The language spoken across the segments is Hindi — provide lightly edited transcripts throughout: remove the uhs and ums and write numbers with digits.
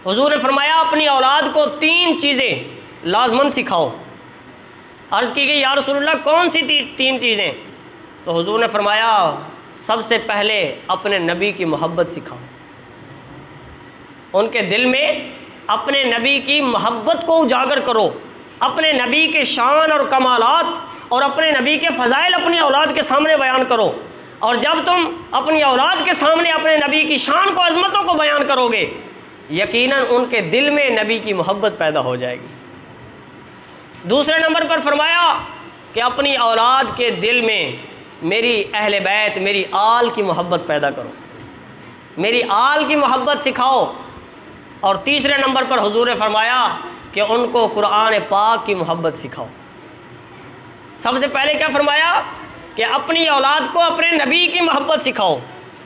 हुजूर ने फरमाया अपनी औलाद को 3 चीज़ें लाजमन सिखाओ। अर्ज़ की गई या रसूलल्लाह कौन सी 3 चीज़ें? तो हुजूर ने फरमाया सबसे पहले अपने नबी की मोहब्बत सिखाओ। उनके दिल में अपने नबी की मोहब्बत को उजागर करो, अपने नबी के शान और कमालात और अपने नबी के फ़ज़ाइल अपनी औलाद के सामने बयान करो। और जब तुम अपनी औलाद के सामने अपने नबी की शान को, अज़मतों को बयान करोगे, यकीनन उनके दिल में नबी की मोहब्बत पैदा हो जाएगी। दूसरे नंबर पर फरमाया कि अपनी औलाद के दिल में मेरी अहले बैत, मेरी आल की मोहब्बत पैदा करो, मेरी आल की मोहब्बत सिखाओ। और तीसरे नंबर पर हुजूर ने फरमाया कि उनको कुरान पाक की मोहब्बत सिखाओ। सबसे पहले क्या फरमाया कि अपनी औलाद को अपने नबी की मोहब्बत सिखाओ।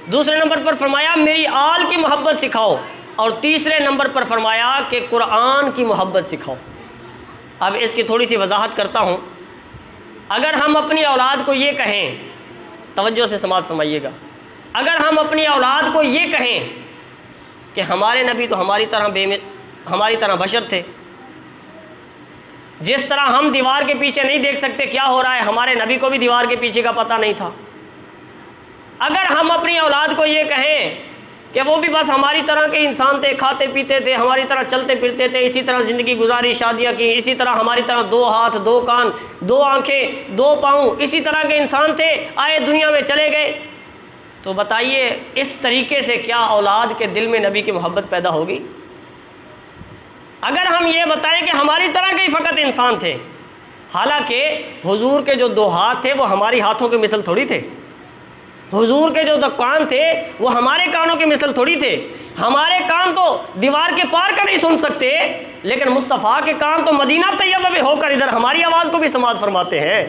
दूसरे नंबर पर फरमाया मेरी आल की मोहब्बत सिखाओ। और तीसरे नंबर पर फरमाया कि कुरान की मोहब्बत सिखाओ। अब इसकी थोड़ी सी वजाहत करता हूँ। अगर हम अपनी औलाद को ये कहें, तवज्जो से समाअत फरमाइएगा, अगर हम अपनी औलाद को ये कहें कि हमारे नबी तो हमारी तरह बशर थे, जिस तरह हम दीवार के पीछे नहीं देख सकते क्या हो रहा है, हमारे नबी को भी दीवार के पीछे का पता नहीं था। अगर हम अपनी औलाद को ये कहें कि वो भी बस हमारी तरह के इंसान थे, खाते पीते थे, हमारी तरह चलते फिरते थे, इसी तरह ज़िंदगी गुजारी, शादियाँ की, इसी तरह हमारी तरह 2 हाथ 2 कान 2 आँखें 2 पाँव, इसी तरह के इंसान थे, आए दुनिया में चले गए, तो बताइए इस तरीके से क्या औलाद के दिल में नबी की मोहब्बत पैदा होगी? अगर हम ये बताएं कि हमारी तरह के ही फ़कत इंसान थे, हालांकि हुजूर के जो 2 हाथ थे वो हमारी हाथों के मिसल थोड़ी थे, हुजूर के जो 2 कान थे वो हमारे कानों के मिसल थोड़ी थे। हमारे कान तो दीवार के पार का नहीं सुन सकते, लेकिन मुस्तफ़ा के कान तो मदीना तैयबा में होकर इधर हमारी आवाज़ को भी समाअत फरमाते हैं।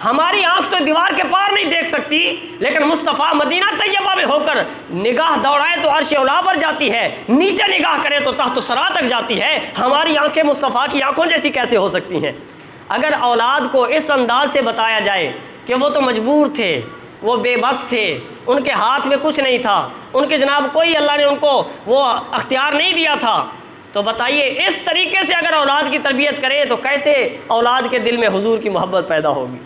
हमारी आँख तो दीवार के पार नहीं देख सकती, लेकिन मुस्तफ़ा मदीना तैयबा में होकर निगाह दौड़ाए तो अर्श औला पर जाती है, नीचे निगाह करे तो तहत सरा तक जाती है। हमारी आंखें मुस्तफ़ा की आंखों जैसी कैसे हो सकती हैं? अगर औलाद को इस अंदाज से बताया जाए कि वो तो मजबूर थे, वो बेबस थे, उनके हाथ में कुछ नहीं था, उनके जनाब कोई अल्लाह ने उनको वो अख्तियार नहीं दिया था, तो बताइए इस तरीके से अगर औलाद की तरबियत करें तो कैसे औलाद के दिल में हुजूर की मोहब्बत पैदा होगी?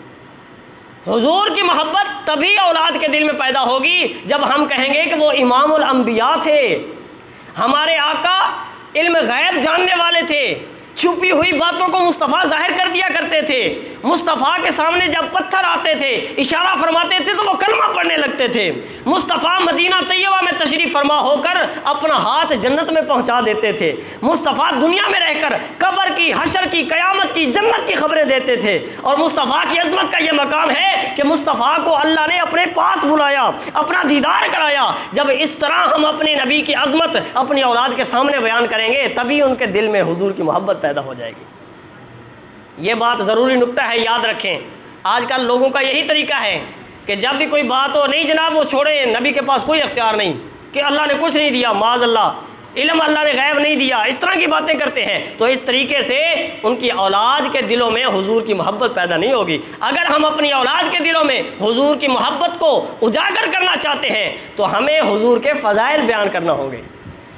हुजूर की मोहब्बत तभी औलाद के दिल में पैदा होगी जब हम कहेंगे कि वो इमामुल अंबिया थे, हमारे आका इल्म गैब जानने वाले थे, छुपी हुई बातों को मुस्तफ़ा जाहिर कर दिया करते थे। मुस्तफ़ा के सामने जब पत्थर आते थे, इशारा फरमाते थे तो वो कलमा पढ़ने लगते थे। मुस्तफ़ा मदीना तैयबा में तशरीफ़ फरमा होकर अपना हाथ जन्नत में पहुंचा देते थे। मुस्तफ़ा दुनिया में रहकर कब्र की, हशर की, क़यामत की, जन्नत की खबरें देते थे। और मुस्तफ़ा की अज़मत का ये मकाम है कि मुस्तफ़ा को अल्लाह ने अपने पास बुलाया, अपना दीदार कराया। जब इस तरह हम अपने नबी की अज़मत अपनी औलाद के सामने बयान करेंगे, तभी उनके दिल में हुजूर की मोहब्बत पैदा हो जाएगी। ये बात ज़रूरी नुक्ता है, याद रखें। आजकल लोगों का यही तरीका है कि जब भी कोई बात हो, नहीं जनाब वो छोड़े, नबी के पास कोई अख्तियार नहीं, कि अल्लाह ने कुछ नहीं दिया, माज़ अल्लाह, इल्म अल्लाह ने गैब नहीं दिया, इस तरह की बातें करते हैं। तो इस तरीके से उनकी औलाद के दिलों में हुजूर की मोहब्बत पैदा नहीं होगी। अगर हम अपनी औलाद के दिलों में हुजूर की मोहब्बत को उजागर करना चाहते हैं तो हमें हुजूर के फ़ज़ाइल बयान करना होंगे,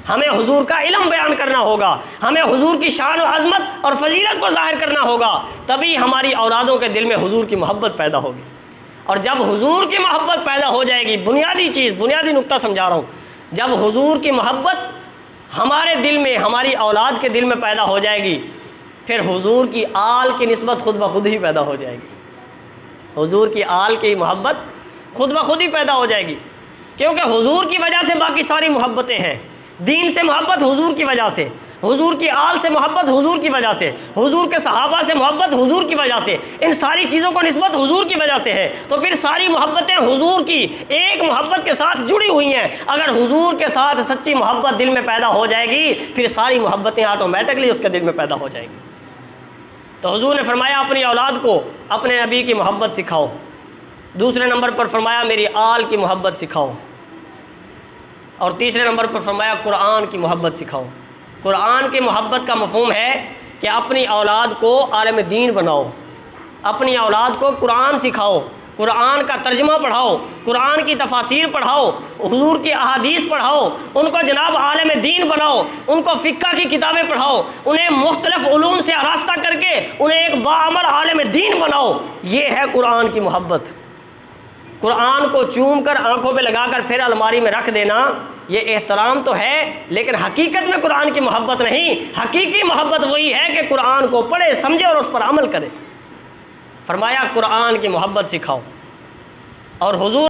हमें हुजूर का इल्म बयान करना होगा, हमें हुजूर की शान और अज़मत और फजीलत को ज़ाहिर करना होगा, तभी हमारी औलादों के दिल में हुजूर की मोहब्बत पैदा होगी। और जब हुजूर की मोहब्बत पैदा हो जाएगी, बुनियादी चीज़, बुनियादी नुक्ता समझा रहा हूँ, जब हुजूर की मोहब्बत हमारे दिल में, हमारी औलाद के दिल में पैदा हो जाएगी, फिर हुजूर की आल की निस्बत खुद ब खुद ही पैदा हो जाएगी। हुजूर की आल की मोहब्बत खुद ब खुद ही पैदा हो जाएगी, क्योंकि हुजूर की वजह से बाकी सारी मोहब्बतें हैं। दीन से मोहब्बत हुजूर की वजह से, हुजूर की आल से मोहब्बत हुजूर की वजह से, हुजूर के सहाबा से मोहब्बत हुजूर की वजह से, इन सारी चीज़ों को निस्बत हुजूर की वजह से है। तो फिर सारी मोहब्बतें हुजूर की एक मोहब्बत के साथ जुड़ी हुई हैं। अगर हुजूर के साथ सच्ची मोहब्बत दिल में पैदा हो जाएगी, फिर सारी मोहब्बतें ऑटोमेटिकली उसके दिल में पैदा हो जाएगी। तो हुजूर ने फरमाया अपनी औलाद को अपने नबी की मोहब्बत सिखाओ। दूसरे नंबर पर फरमाया मेरी आल की मोहब्बत सिखाओ। और तीसरे नंबर पर फरमाया कुरान की मोहब्बत सिखाओ। कुरान की मोहब्बत का मफ़हूम है कि अपनी औलाद को आलिम दीन बनाओ, अपनी औलाद को कुरान सिखाओ, कुरान का तर्जुमा पढ़ाओ, कुरान की तफासीर पढ़ाओ, हुजूर की अहादीस पढ़ाओ, उनको जनाब आलिम दीन बनाओ। बनाओ, उनको फ़िक्का की किताबें पढ़ाओ, उन्हें मुख्तलिफ उलूम से आरास्ता करके उन्हें एक बाअमल आलिम दीन बनाओ। ये है कुरान की मोहब्बत। कुरान को चूम कर आंखों पे लगाकर फिर अलमारी में रख देना, ये एहतराम तो है, लेकिन हकीकत में कुरान की मोहब्बत नहीं। हकीकी मोहब्बत वही है कि कुरान को पढ़े, समझे और उस पर अमल करे। फरमाया कुरान की मोहब्बत सिखाओ। और हुजूर